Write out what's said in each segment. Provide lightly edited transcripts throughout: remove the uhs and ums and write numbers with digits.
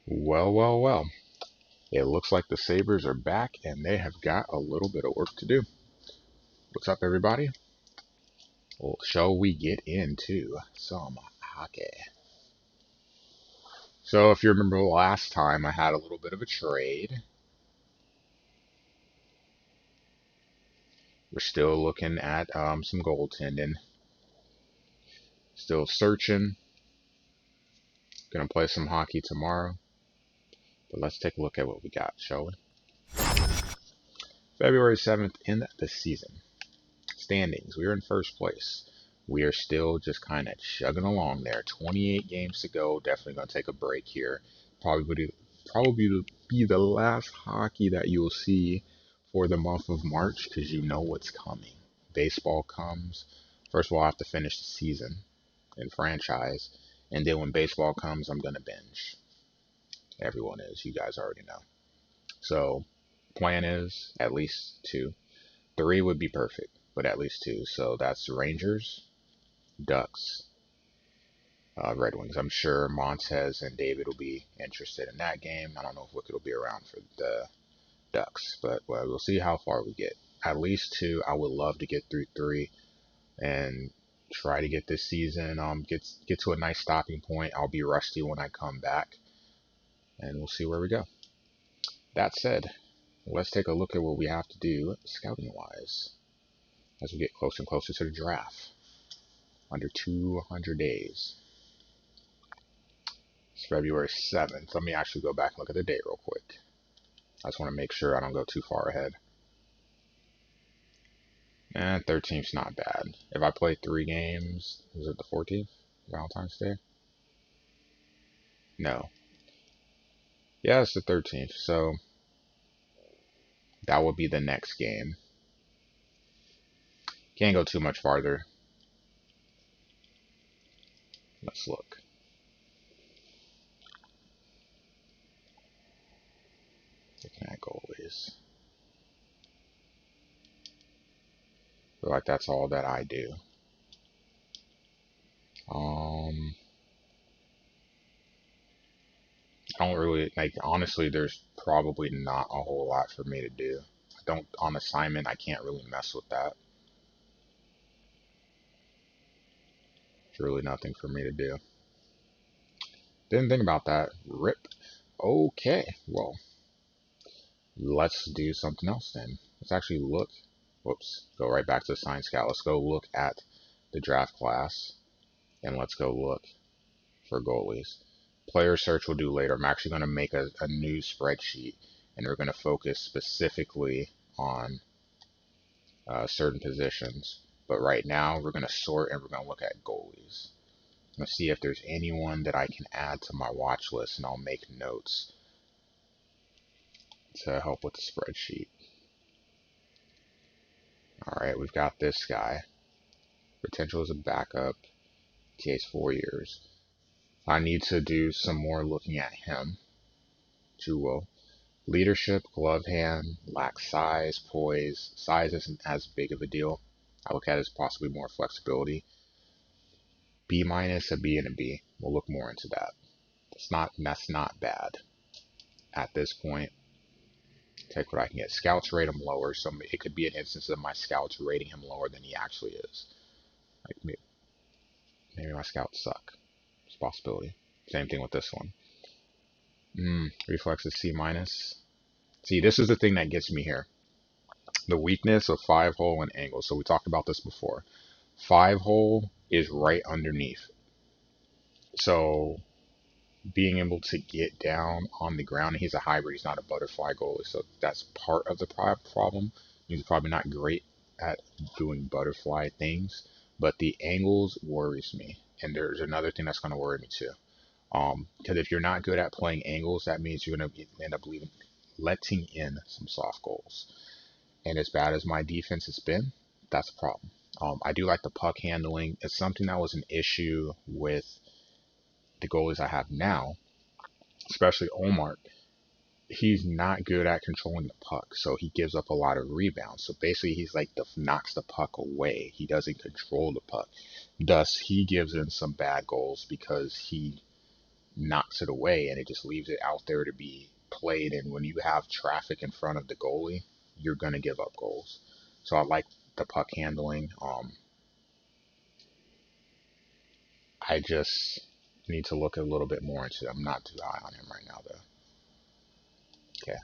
Well, well, well. It looks like the Sabres are back and they have got a little bit of work to do. What's up, everybody? Well, shall we get into some hockey? So, if you remember last time, I had a little bit of a trade. We're still looking at some goaltending. Still searching. Gonna play some hockey tomorrow. But let's take a look at what we got, shall we? February 7th in the season. Standings. We are in first place. We are still just kind of chugging along there. 28 games to go. Definitely going to take a break here. Probably be the last hockey that you'll see for the month of March because you know what's coming. Baseball comes. First of all, I have to finish the season in franchise. And then when baseball comes, I'm going to binge. Everyone is. You guys already know. So, plan is at least two. Three would be perfect, but at least two. So that's Rangers, Ducks, Red Wings. I'm sure Montez and David will be interested in that game. I don't know if Wicked will be around for the Ducks, but well, we'll see how far we get. At least two. I would love to get through three and try to get this season get to a nice stopping point. I'll be rusty when I come back, and we'll see where we go. That said, let's take a look at what we have to do scouting wise as we get closer and closer to the draft. Under 200 days. It's February 7th. Let me actually go back and look at the date real quick. I just want to make sure I don't go too far ahead. And 13th's not bad. If I play 3 games, is it the 14th? Valentine's Day? No. Yeah, it's the 13th. So that will be the next game. Can't go too much farther. Let's look. Looking at goalies. Feel like that's all that I do. I don't really, like, honestly, there's probably not a whole lot for me to do. I don't, on assignment, I can't really mess with that. There's really nothing for me to do. Didn't think about that. Rip. Okay, well, let's do something else then. Let's actually look, whoops, go right back to the Science Scout. Let's go look at the draft class, and let's go look for goalies. Player search we'll do later. I'm actually going to make a new spreadsheet, and we're going to focus specifically on certain positions. But right now, we're going to sort and we're going to look at goalies. I'm going to see if there's anyone that I can add to my watch list, and I'll make notes to help with the spreadsheet. All right, we've got this guy. Potential as a backup. TA's 4 years. I need to do some more looking at him. Jewel. Leadership, glove hand, lacks size, poise. Size isn't as big of a deal. I look at it as possibly more flexibility. B minus, a B, and a B. We'll look more into that. That's not bad. At this point, take what I can get. Scouts rate him lower, so it could be an instance of my scouts rating him lower than he actually is. Like maybe my scouts suck. It's a possibility. Same thing with this one. Reflex is C minus. See, this is the thing that gets me here. The weakness of 5-hole and angle. So we talked about this before. 5-hole is right underneath. So being able to get down on the ground, he's a hybrid, he's not a butterfly goalie. So that's part of the problem. He's probably not great at doing butterfly things, but the angles worries me. And there's another thing that's going to worry me too. Because if you're not good at playing angles, that means you're going to end up letting in some soft goals. And as bad as my defense has been, that's a problem. I do like the puck handling. It's something that was an issue with the goalies I have now, especially Omar. He's not good at controlling the puck, so he gives up a lot of rebounds. So basically, he's like knocks the puck away. He doesn't control the puck. Thus, he gives in some bad goals because he knocks it away and it just leaves it out there to be played. And when you have traffic in front of the goalie, you're going to give up goals. So I like the puck handling. I just need to look a little bit more into it. I'm not too high on him right now, though. Okay.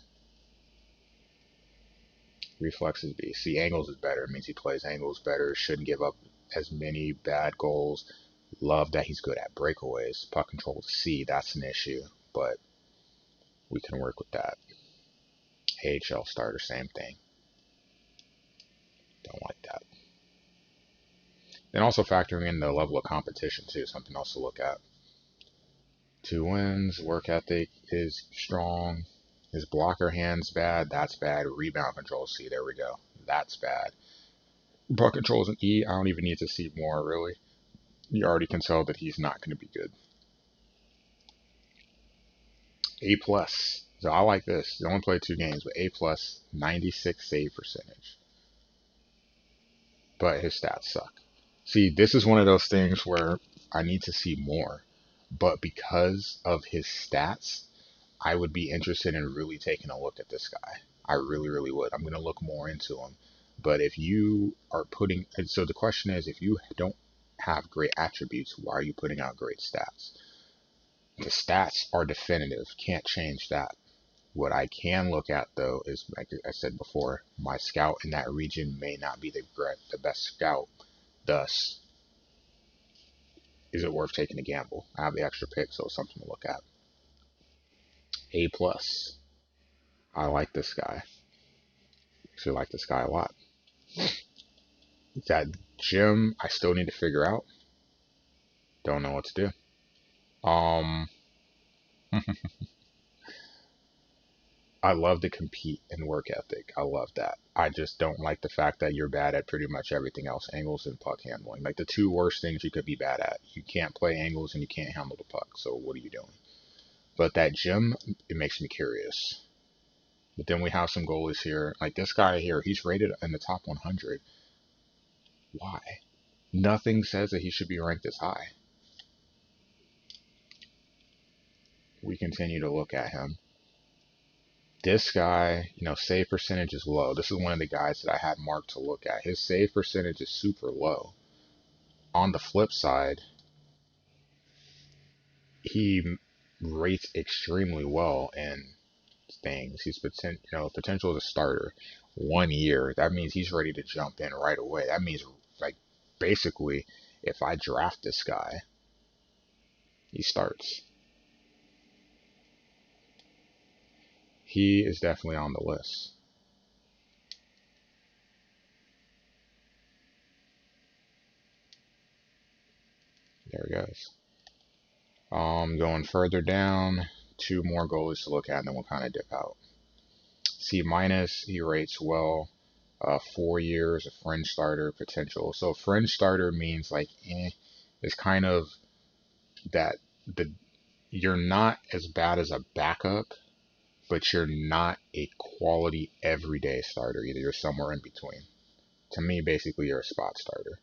Reflexes B. See, angles is better. It means he plays angles better. Shouldn't give up as many bad goals. Love that he's good at breakaways. Puck control C. That's an issue, but we can work with that. AHL starter, same thing. Don't like that. Then also factoring in the level of competition too, something else to look at. 2 wins, work ethic is strong. His blocker hand's bad, that's bad. Rebound control, see, there we go. That's bad. Puck control is an E, I don't even need to see more really. You already can tell that he's not going to be good. A plus. So I like this. He only played 2 games, but A plus, 96 save percentage. But his stats suck. See, this is one of those things where I need to see more. But because of his stats, I would be interested in really taking a look at this guy. I really, really would. I'm going to look more into him. But if you are putting, and so the question is, if you don't have great attributes, why are you putting out great stats? The stats are definitive. Can't change that. What I can look at though is, like I said before, my scout in that region may not be the best scout. Thus, is it worth taking a gamble? I have the extra pick, so it's something to look at. A plus. I like this guy. Actually like this guy a lot. That gym, I still need to figure out. Don't know what to do. I love to compete and work ethic. I love that. I just don't like the fact that you're bad at pretty much everything else, angles and puck handling. Like the 2 worst things you could be bad at. You can't play angles and you can't handle the puck. So what are you doing? But that gym, it makes me curious. But then we have some goalies here. Like this guy here, he's rated in the top 100. Why? Nothing says that he should be ranked this high. We continue to look at him. This guy, save percentage is low. This is one of the guys that I had marked to look at. His save percentage is super low. On the flip side, he rates extremely well in things. He's potential as a starter. 1 year, that means he's ready to jump in right away. That means, like, basically, if I draft this guy, he starts. He is definitely on the list. There he goes. Going further down, 2 more goalies to look at, and then we'll kind of dip out. C minus, he rates well. 4 years, a fringe starter potential. So fringe starter means like, it's kind of that you're not as bad as a backup, but you're not a quality everyday starter either. You're somewhere in between. To me, basically, you're a spot starter.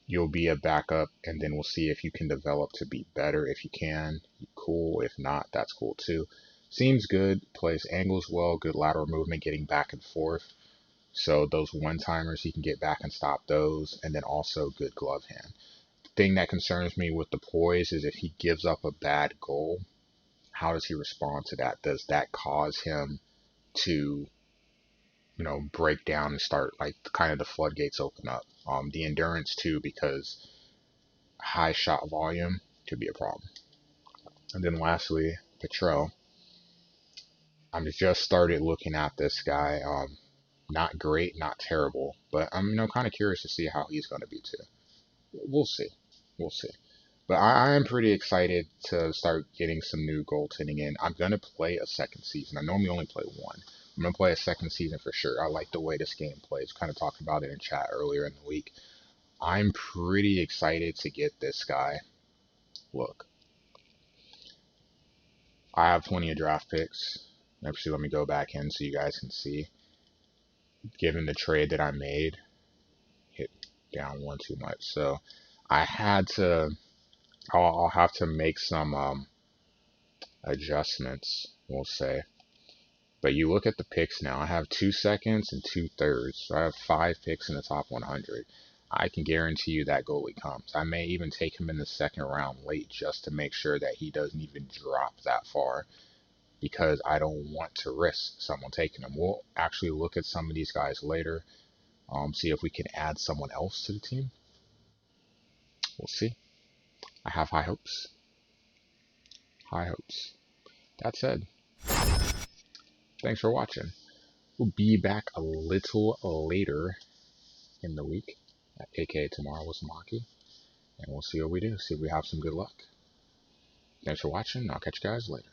You'll be a backup, and then we'll see if you can develop to be better. If you can, cool. If not, that's cool too. Seems good. Plays angles well. Good lateral movement, getting back and forth. So those one-timers, he can get back and stop those. And then also good glove hand. The thing that concerns me with the poise is if he gives up a bad goal, how does he respond to that? Does that cause him to, break down and start, like, kind of the floodgates open up? The endurance too, because high shot volume could be a problem. And then lastly, Petro. I'm just started looking at this guy. Not great, not terrible, but I'm kind of curious to see how he's going to be too. We'll see. We'll see. But I am pretty excited to start getting some new goaltending in. I'm going to play a second season. I normally only play one. I'm going to play a second season for sure. I like the way this game plays. Kind of talked about it in chat earlier in the week. I'm pretty excited to get this guy. Look, I have plenty of draft picks. Actually, let me go back in so you guys can see. Given the trade that I made, hit down one too much. So I had to, I'll have to make some adjustments, we'll say. But you look at the picks now. I have 2 seconds and 2/3. So I have 5 picks in the top 100. I can guarantee you that goalie comes. I may even take him in the second round late just to make sure that he doesn't even drop that far because I don't want to risk someone taking him. We'll actually look at some of these guys later, see if we can add someone else to the team. We'll see. I have high hopes. High hopes. That said, thanks for watching. We'll be back a little later in the week, aka tomorrow with some hockey, and we'll see what we do. See if we have some good luck. Thanks for watching. I'll catch you guys later.